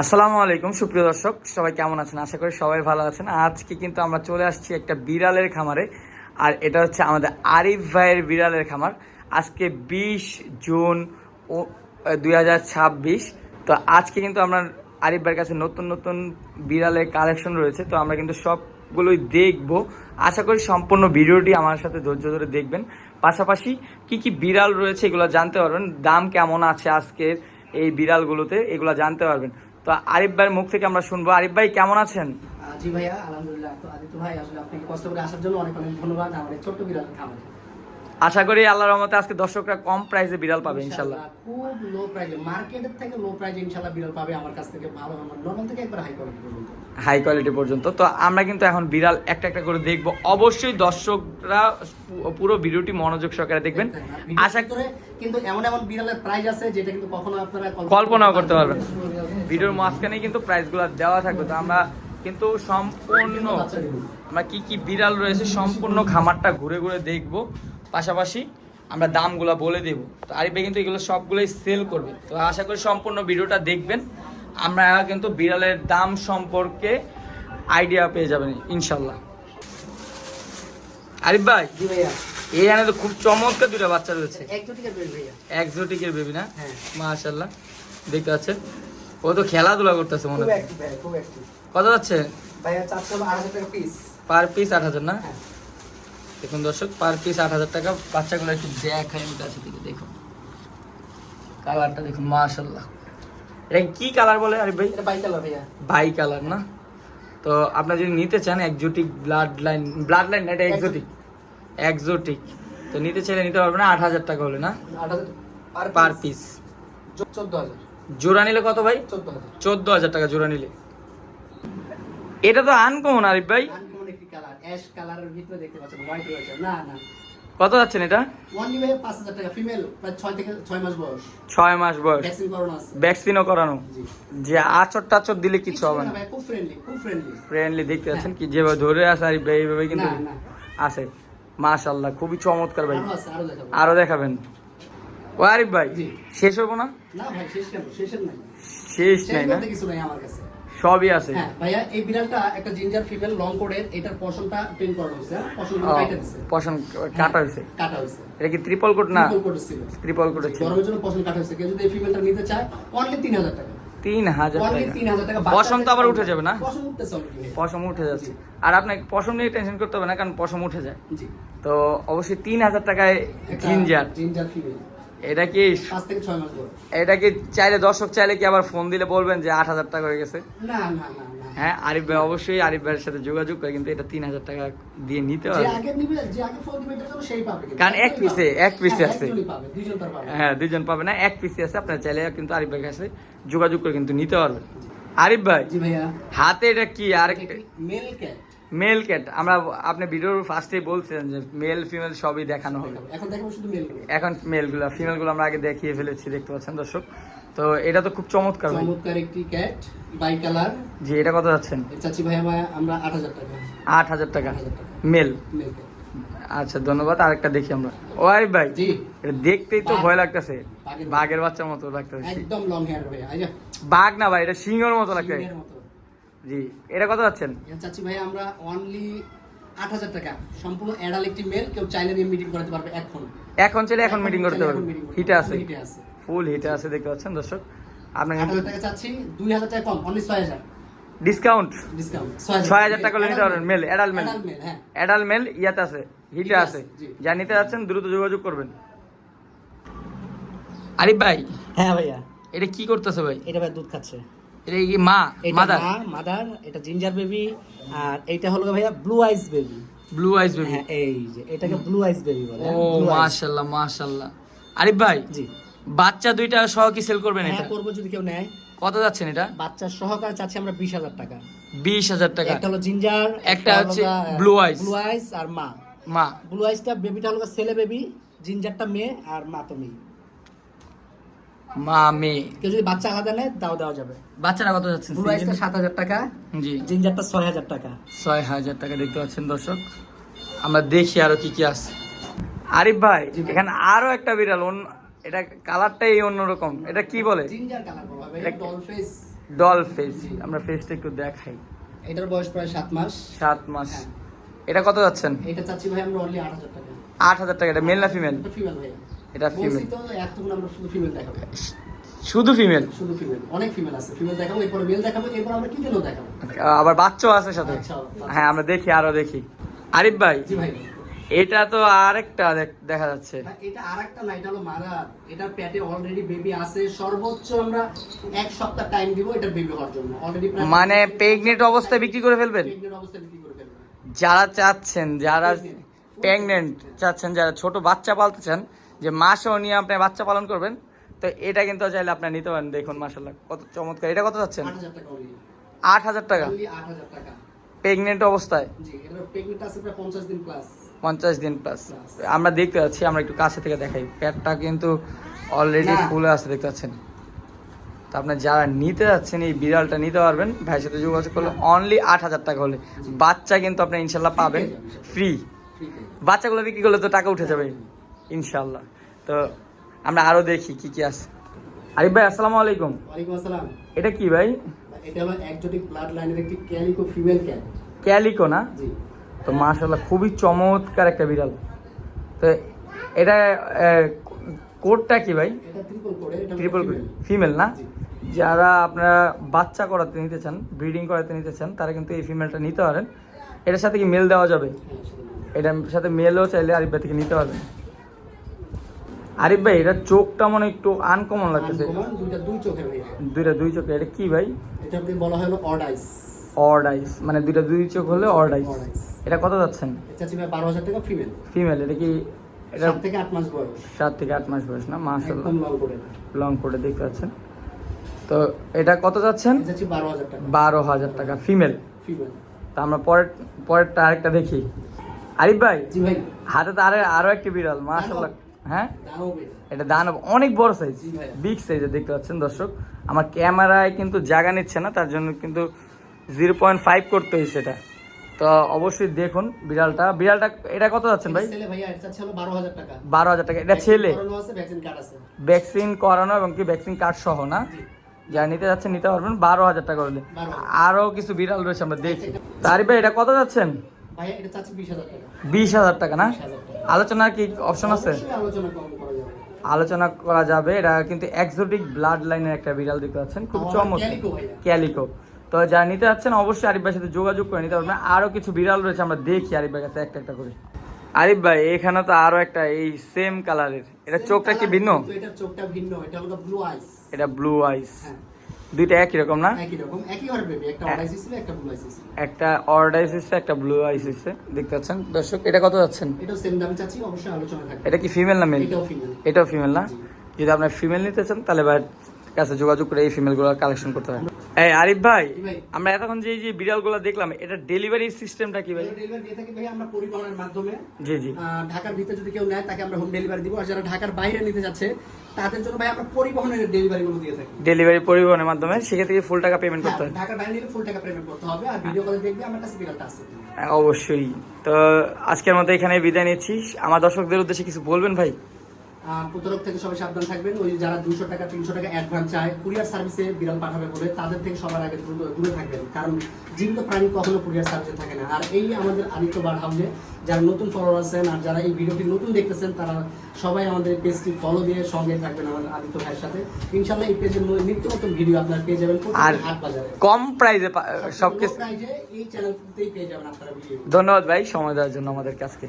আসসালামু আলাইকুম সুপ্রিয় দর্শক, সবাই কেমন আছেন? আশা করি সবাই ভালো আছেন। আজকে কিন্তু আমরা চলে আসছি একটা বিড়ালের খামারে, আর এটা হচ্ছে আমাদের আরিফ ভাইয়ের বিড়ালের খামার। আজকে 20 জুন 2026। তো আজকে কিন্তু আমরা আরিফ ভাইয়ের কাছে নতুন নতুন বিড়ালের কালেকশন রয়েছে, তো আমরা কিন্তু সবগুলোই দেখবো। আশা করি সম্পূর্ণ ভিডিওটি আমার সাথে ধৈর্য ধরে দেখবেন। পাশাপাশি কি কি বিড়াল রয়েছে এগুলো জানতে পারবেন, দাম কেমন আছে আজকের এই বিড়ালগুলোতে এগুলো জানতে পারবেন। তো আরিফ ভাইয়ের মুখ থেকে আমরা শুনবো। আরিফ ভাই কেমন আছেন? জি ভাইয়া, আলহামদুলিল্লাহ। তো আদিত্য ভাই, আসলে আপনাকে কষ্ট করে আসার জন্য অনেক অনেক ধন্যবাদ আমাদের ছোট্ট বিড়ালের খামারে। আশা করি আল্লাহর রহমতে আজকে দর্শকরা কম প্রাইসে বিড়াল পাবে ইনশাআল্লাহ। খুব লো প্রাইসে, মার্কেটের থেকে লো প্রাইসে ইনশাআল্লাহ বিড়াল পাবে আমার কাছ থেকে। ভালো নরমাল থেকে একবার হাই কোয়ালিটি পর্যন্ত। হাই কোয়ালিটি পর্যন্ত। তো আমরা কিন্তু এখন বিড়াল একটা একটা করে দেখবো। অবশ্যই দর্শকরা পুরো ভিডিওটি মনোযোগ সহকারে দেখবেন। আশা করে কিন্তু এমন এমন বিড়ালের প্রাইস আছে যেটা কিন্তু কখনো আপনারা কল্পনাও করতে পারবেন। ভিডিওর মাঝখানে কিন্তু প্রাইসগুলো দেওয়া থাকবে। তো আমরা কিন্তু সম্পূর্ণ আমরা কি কি বিড়াল রয়েছে সম্পূর্ণ খামারটা ঘুরে ঘুরে দেখবো। পাশাপাশি আমরা দামগুলো বলে দেবো। তো আরিফ ভাই কিন্তু এগুলো সবগুলোই সেল করবে। তো আশা করি সম্পূর্ণ ভিডিওটা দেখবেন। আমরা কিন্তু বিড়ালের দাম সম্পর্কে আইডিয়া পেয়ে যাবেন ইনশাল্লাহ। আরিফ ভাই, জি ভাইয়া, এখানে তো খুব চমৎকার দুটো বাচ্চা রয়েছে। একজোটিকের বেবি ভাইয়া। এক্সোটিকের বেবি না? হ্যাঁ, মাশাআল্লাহ। দেখতে পাচ্ছেন ও তো খেলাধুলা করতেছে মনে খুব হয়। অ্যাক্টিভ ভাইয়া, খুব অ্যাক্টিভ। কত যাচ্ছে? ভাইয়া 480 টাকা পিস। পার পিস 8000 না? হ্যাঁ। দেখুন দর্শক, পার পিস 8000 টাকা। বাচ্চাগুলো একটু দেখাই আমি কাছে থেকে। দেখুন কালারটা দেখুন, মাশাআল্লাহ। এটা কি কালার বলে আরিফ ভাই? এটা বাই কালার ভাইয়া। বাই কালার না? তো আপনারা যদি নিতে চান এক্সোটিক ব্লাড লাইন এটা এক্সোটিক তো নিতে চাইলে নিতে পারবেন না। 8000 টাকা হলে না 8000 পার পিস। 14000 জোড়া নিলে কত ভাই? 14000। 14000 টাকা জোড়া নিলে। এটা তো আনকমন আরিফ ভাই। আনকমন একটি কালার, অ্যাশ কালারের ভিতরে দেখতে পাচ্ছেন হোয়াইট রয়েছে। না না, কত যাচ্ছেন এটা? ওয়ানলি ভাই 5000 টাকা। ফিমেল, প্রায় 6 থেকে 6 মাস বয়স। 6 মাস বয়স। ভ্যাকসিন করানো আছে। ভ্যাকসিনও করানো। জি। যে আচর টাচর দিলে কিছু হবে না। ভাই খুব ফ্রেন্ডলি, খুব ফ্রেন্ডলি। ফ্রেন্ডলি দেখতে পাচ্ছেন কি যেভাবে ধরে আছে আরিফ ভাই এইভাবে কিন্তু না না, আছে। মাশাআল্লাহ, খুবই চমৎকার ভাই। আরো আছে, আরো দেখাবো। আরো দেখাবেন। ও আরিফ ভাই, জি। শেষ হবো না? না ভাই, শেষ কেন? শেষের নাই। শেষ নাই না? বলতে কিছু নাই আমার কাছে। সবই আছে। হ্যাঁ ভাইয়া, এই বিড়ালটা একটা জিঞ্জার ফিমেল লং কোডের। এটার পশমটা প্রিন্ট করা হয়েছে। পশমগুলো কাটা দিছে। পশম কাটা হয়েছে। কাটা হয়েছে। এটা কি ট্রিপল কোট না? ট্রিপল কোড ছিল। ট্রিপল কোট ছিল। গরমের জন্য পশম কাটা হয়েছে। কেউ যদি এই ফিমেলটা নিতে চায় অনলি 3000 টাকা। 3000 অনলি টাকা। 3000 টাকা। পশম তো আবার উঠে যাবে না? পশম উঠতেছে অলরেডি। পশম উঠে যাচ্ছে। আর আপনাকে পশম নিয়ে টেনশন করতে হবে না, কারণ পশম উঠে যায়। জি। তো অবশ্যই 3000 টাকায় জিঞ্জার। Ginger female. এটা কি 5 থেকে 6 মাস বয়স। এটা কি চাইলে দর্শক চাইলে কি আবার ফোন দিলে বলবেন যে 8000 টাকা হয়ে গেছে? না না না না। হ্যাঁ, আরিফ ভাই অবশ্যই আরিফ ভাইয়ের সাথে যোগাযোগ করে কিন্তু এটা 3000 টাকা দিয়ে নিতে যে হবে। আগে নিবে, যে আগে ফোন দিবে এটার জন্য সেই পাবে। কারণ এক পিসে আছে। একজনই পাবে, দুইজন তার পাবে। হ্যাঁ, দুইজন পাবে না, এক পিসে আছে। আপনারা চাইলে কিন্তু আরিফ ভাইয়ের কাছে যোগাযোগ করে কিন্তু নিতে পারবেন। আরিফ ভাই, জি ভাইয়া, হাতে এটা কি? আর মেল ক্যাট। Male cat. আমরা আপনি ভিডিওর ফার্স্টেই বলছিলেন যে মেল ফিমেল সবই দেখানো হবে। এখন দেখাবো শুধু মেল। এখন মেলগুলো, ফিমেলগুলো আমরা আগে দেখিয়ে ফেলেছি, দেখতে পাচ্ছেন দর্শক। তো এটা তো খুব চমৎকার ভাই। চমৎকার একটি ক্যাট, বাই কালার। জি, এটা কত যাচ্ছেন? চাচি ভাইয়া আমরা 8000 টাকা। 8000 টাকা 8000 টাকা মেল। Male cat. আচ্ছা, ধন্যবাদ। আরেকটা দেখি আমরা। ও আরিফ ভাই, জি। এটা দেখতেই তো বাঘ। ভয় লাগতেছে। বাঘের বাঘের বাচ্চার মতো লাগতেছে। একদম লং হেয়ার ভাইয়া। আইজা বাঘ না ভাই, এটা সিংহের মতো লাগছে। সিংহের মতো। জি, এটা কত যাচ্ছেন? চাচি ভাইয়া আমরা অনলি 8000 টাকা। সম্পূর্ণ অ্যাডাল্ট একটি মেল। কেউ চাইলে নিয়ে মিটিং করতে পারবে এখন। এখন চাইলে এখন মিটিং করতে পারবেন। হিটে আছে, হিটে আছে। ফুল হিটে আছে, দেখতে পাচ্ছেন দর্শক। আপনার 8000 টাকা চাচ্ছি, 2000 টাকা কম, অনলি 6000 ডিসকাউন্ট। ডিসকাউন্ট। 6000 টাকা হলে নিতে পারবেন। Male, adult male. Adult male, হ্যাঁ। অ্যাডাল্ট মেল ইয়াতে আছে, হিটে হিটে আছে। আছে, জি। যা নিতে যাচ্ছেন দ্রুত যোগাযোগ করবেন। আরিফ ভাই, হ্যাঁ ভাইয়া, এটা কি করতেছে ভাই? এটা ভাই দুধ খাচ্ছে। এটা কি মা? এটা মাদার? মাদার। এটা জিঞ্জার বেবি। আর এইটা হলো ভাইয়া ব্লু আইস বেবি। ব্লু আইস বেবি। হ্যাঁ, এই যে এটাকে ব্লু আইস বেবি বলে। ও মাশাআল্লাহ, মাশাআল্লাহ। আরিফ ভাই, জি। বাচ্চা দুইটা সহ কি সেল করবেন এটা? হ্যাঁ, করবো যদি কেউ নেয়। কত যাচ্ছেন এটা? বাচ্চা সহকারে চাচ্ছি আমরা 20000 টাকা। 20000 টাকা। একটা হলো জিঞ্জার, একটা হচ্ছে ব্লু আইস। ব্লু আইস আর মা। মা। ব্লু আইসটা বেবিটা হলো ছেলে বেবি, জিঞ্জারটা মেয়ে, আর মা তো মেয়ে। মা মেয়ে। কেউ যদি বাচ্চা আলাদা নেয় তাও দেওয়া যাবে। বাচ্চারা কত যাচ্ছেন? ব্লু আইসটা 7000 টাকা। জি। জিঞ্জারটা 6000 টাকা। 6000 টাকা। দেখতে পাচ্ছেন দর্শক, আমরা দেখি আরো কি কি আছে। আরিফ ভাই, এখানে আরো একটা বিড়াল, এটা কালারটাই অন্যরকম। এটা কি বলে? জিঞ্জার কালার বলা হবে। এটা ডল ফেস। ডল ফেস, আমরা ফেসটা একটু দেখাই। এটার বয়স প্রায় 7 মাস। 7 মাস। হ্যাঁ। এটা কত যাচ্ছেন? এটা চাচ্ছি ভাই আমরা অনলি 8000 টাকা। 8000 টাকা। এটা মেল না ফিমেল? এটা ফিমেল ভাই। এটা ফিমেল। বলছি তো এতক্ষণ আমরা শুধু ফিমেল দেখাবো। শুধু ফিমেল? শুধু ফিমেল। অনেক ফিমেল আছে, ফিমেল দেখাবো, এরপর মেল দেখাবো, এরপর আমরা কিটেনও দেখাবো। আবার বাচ্চাও আছে সাথে? আচ্ছা, বাচ্চা। হ্যাঁ আমরা দেখি, আরো দেখি। আরিফ ভাই, জি ভাই। এটা তো আরেকটা দেখা যাচ্ছে। ভাই, এটা আরেকটা না, এটা হলো মাদার। এটা পেটে অলরেডি বেবি আছে। সর্বোচ্চ আমরা 1 সপ্তাহ টাইম দিব এটা বেবি হওয়ার জন্য। অলরেডি মানে প্রেগনেন্ট অবস্থায় বিক্রি করে ফেলবেন? প্রেগনেন্ট অবস্থায় বিক্রি করে ফেলবো। যারা চাচ্ছেন, যারা প্রেগনেন্ট চাচ্ছেন, যারা ছোট বাচ্চা পালতে চান, যে মাসও নিয়ে আপনি বাচ্চা পালন করবেন, তো এটা কিন্তু চাইলে আপনি নিতে পারেন। দেখুন মাশাআল্লাহ কত চমৎকার। এটা কত যাচ্ছেন? 8000 টাকা only। 8000 টাকা? only 8000 টাকা। প্রেগনেন্ট অবস্থায়? জি, এটা প্রেগনেন্ট আছে প্রায় 50 দিন প্লাস। 50 দিন প্লাস। আমরা দেখতে পাচ্ছি, আমরা একটু কাছে থেকে দেখাই। পেটটা কিন্তু অলরেডি না। ফুলে আছে, দেখতে পাচ্ছেন। তো আপনার যারা নিতে যাচ্ছেন এই বিড়ালটা নিতে পারবেন, ভাইয়ের সাথে যোগাযোগ করলে অনলি 8000 টাকা হলে বাচ্চা কিন্তু আপনি ইনশাল্লাহ পাবেন ফ্রি। বাচ্চাগুলো বিক্রি করলে তো টাকা উঠে যাবে ইনশাল্লাহ। তো আমরা আরো দেখি কি কি আছে। আরিফ ভাই আসসালামু আলাইকুম। ওয়ালাইকুম আসসালাম। এটা কি ভাই? এটা হলো এক্সোটিক ব্লাড লাইনের একটি ক্যালিকো ফিমেল ক্যাট। ক্যালিকো না? জি। তো মাশাআল্লাহ খুবই চমৎকার একটা বিড়াল। তো এটা কোডটা কি ভাই? এটা ট্রিপল কোড। এটা ট্রিপল ফিমেল না? জি। যারা আপনারা বাচ্চা করাতে নিতে চান, ব্রিডিং করাতে নিতে চান, তারা কিন্তু এই ফিমেলটা নিতে পারেন। এটার সাথে কি মেল দেওয়া যাবে? হ্যাঁ, সেটা। এটার সাথে মেলও চাইলে আরিফ ভাই থেকে নিতে পারবেন। আরিফ ভাই এটা চোখটা মনে একটু আনকমন লাগতেছে। আনকমন, দুই চোখের ভাই। দুই চোখে। এটা কি ভাই? এটা আপনি বলা হলো অড আইস। অড আইস মানে দুই চোখ হলে অড আইস। অড আইস। এটা কত যাচ্ছেন? এটা চাচ্ছি ভাই 12000 টাকা ফিমেল। ফিমেল। এটা কি? এটা 7 থেকে 8 মাস বয়স। 7 থেকে 8 মাস বয়স না? মাশাআল্লাহ একদম লং কোড। লং করে দেখতে পাচ্ছেন। তো এটা কত যাচ্ছেন? এটা চাচ্ছি 12000 টাকা। 12000 টাকা ফিমেল। ফিমেল। তা আমরা পরেরটা আরেকটা দেখি। আরিফ ভাই জি ভাই। হাতে তো আরো একটি বিড়াল মাশাআল্লাহ। হ্যাঁ দাঁড়াও ভাই। এটা দানব, অনেক বড় সাইজ, জি ভাই। বিগ সাইজের দেখতে পাচ্ছেন দর্শক। আমার ক্যামেরায় কিন্তু জায়গা নিচ্ছে না, তার জন্য কিন্তু 0.5 করতে হয়েছে এটা। তো অবশ্যই দেখুন বিড়ালটা। এটা কত যাচ্ছেন ভাই? এটা ছেলে ভাইয়া, এটা চাচ্ছি হলো 12000 টাকা। 12000 টাকা। এটা ছেলে? করানো আছে, ভ্যাকসিন কার্ড আছে। ভ্যাকসিন করানো এবং কি ভ্যাকসিন কার্ড সহ না? জি। যারা নিতে যাচ্ছেন নিতে পারবেন 12000 টাকা হলে। 12,000 আরো কিছু বিড়াল রয়েছে আমরা দেখি। তারিফ ভাই এটা কত যাচ্ছেন? ভাইয়া এটা চাচ্ছি 20000 টাকা। 20000 টাকা না? 20000 টাকা। আলোচনার কি অপশন আছে? অবশ্যই আলোচনা কম করা যাবে। আলোচনা করা যাবে। এটা কিন্তু এক্সোটিক ব্লাড লাইনের একটা বিড়াল দেখতে পাচ্ছেন, খুব চমৎকার। ক্যালিকো ভাইয়া। ক্যালিকো। তো যারা নিতে যাচ্ছেন অবশ্যই আরিফ ভাইয়ের সাথে যোগাযোগ করে নিতে পারবেন। আরো কিছু বিড়াল রয়েছে, আমরা দেখি আরিফ ভাইয়ের কাছে একটা একটা করে। আরিফ ভাই এখানে তো আরো একটা এই সেম কালারের, এটা চোখটা কি ভিন্ন? কিন্তু এটার চোখটা ভিন্ন, এটা হলো ব্লু আইস। এটা ব্লু আইস। হ্যাঁ, দুইটা একই রকম না? একই রকম, একই ঘরের বেবি। একটা অড আইস ছিল, একটা ব্লু আইস ছিল। একটা অর্ড আইস হচ্ছে, একটা ব্লু আইস হচ্ছে, দেখতে পাচ্ছেন দর্শক। এটা কত যাচ্ছেন? এটাও সেম দাম চাচ্ছি, অবশ্যই আলোচনা থাকবে। এটা কি ফিমেল না মেল? এটাও ফিমেল। এটাও ফিমেল না? জি। যদি আপনার ফিমেল নিতে চান তাহলে ভাইয়ের কাছে যোগাযোগ করে এই ফিমেলগুলো কালেকশন করতে হবে। এই আরিফ ভাই, জি ভাই। আমরা এতক্ষণ যে বিড়ালগুলো দেখলাম, এটা ডেলিভারি সিস্টেমটা কি ভাই? ডেলিভারি দিয়ে থাকি ভাই আমরা পরিবহনের মাধ্যমে। জি জি। ঢাকার ভিতরে যদি কেউ নেয় তাকে আমরা হোম ডেলিভারি দিব, আর যারা ঢাকার বাইরে নিতে যাচ্ছে তাদের জন্য ভাই আমরা পরিবহনের ডেলিভারি গুলো দিয়ে থাকি। ডেলিভারি পরিবহনের মাধ্যমে, সেক্ষেত্রে ফুল টাকা পেমেন্ট করতে হয়? ঢাকার বাইরে নিলে ফুল টাকা পেমেন্ট করতে হবে, আর ভিডিও কলে দেখবে আমার কাছে বিড়ালটা আছে। হ্যাঁ, অবশ্যই। তো আজকের মতো এখানে বিদায় নিচ্ছি। আমার দর্শকদের উদ্দেশ্যে কিছু বলবেন ভাই? প্রতারক থেকে সবাই সাবধান থাকবেন। ওই যারা 200 টাকা 300 টাকা অ্যাডভান্স চায় কুরিয়ার সার্ভিসে বিড়াল পাঠাবে বলে, তাদের থেকে সবার আগে দূরে থাকবেন, কারণ জীবিত প্রাণী কখনো কুরিয়ার সার্ভিসে থাকে না। আর এই আমাদের আদিত্য বার্ড হাউসে যারা নতুন ফলোয়ার আছেন আর যারা এই ভিডিওটি নতুন দেখতেছেন, তারা সবাই আমাদের পেজটি ফলো দিয়ে সঙ্গে থাকবেন আমাদের আদিত্য ভাইয়ের সাথে। ইনশাআল্লাহ এই পেজের নিত্য নতুন ভিডিও আপনারা পেয়ে যাবেন আর হাট বাজারে কম প্রাইসে সবকিছু। প্রাইজে এই চ্যানেলতেই পেয়ে যাবেন আপনারা ভিডিও। ধন্যবাদ ভাই সময় দেওয়ার জন্য আমাদের কাছে।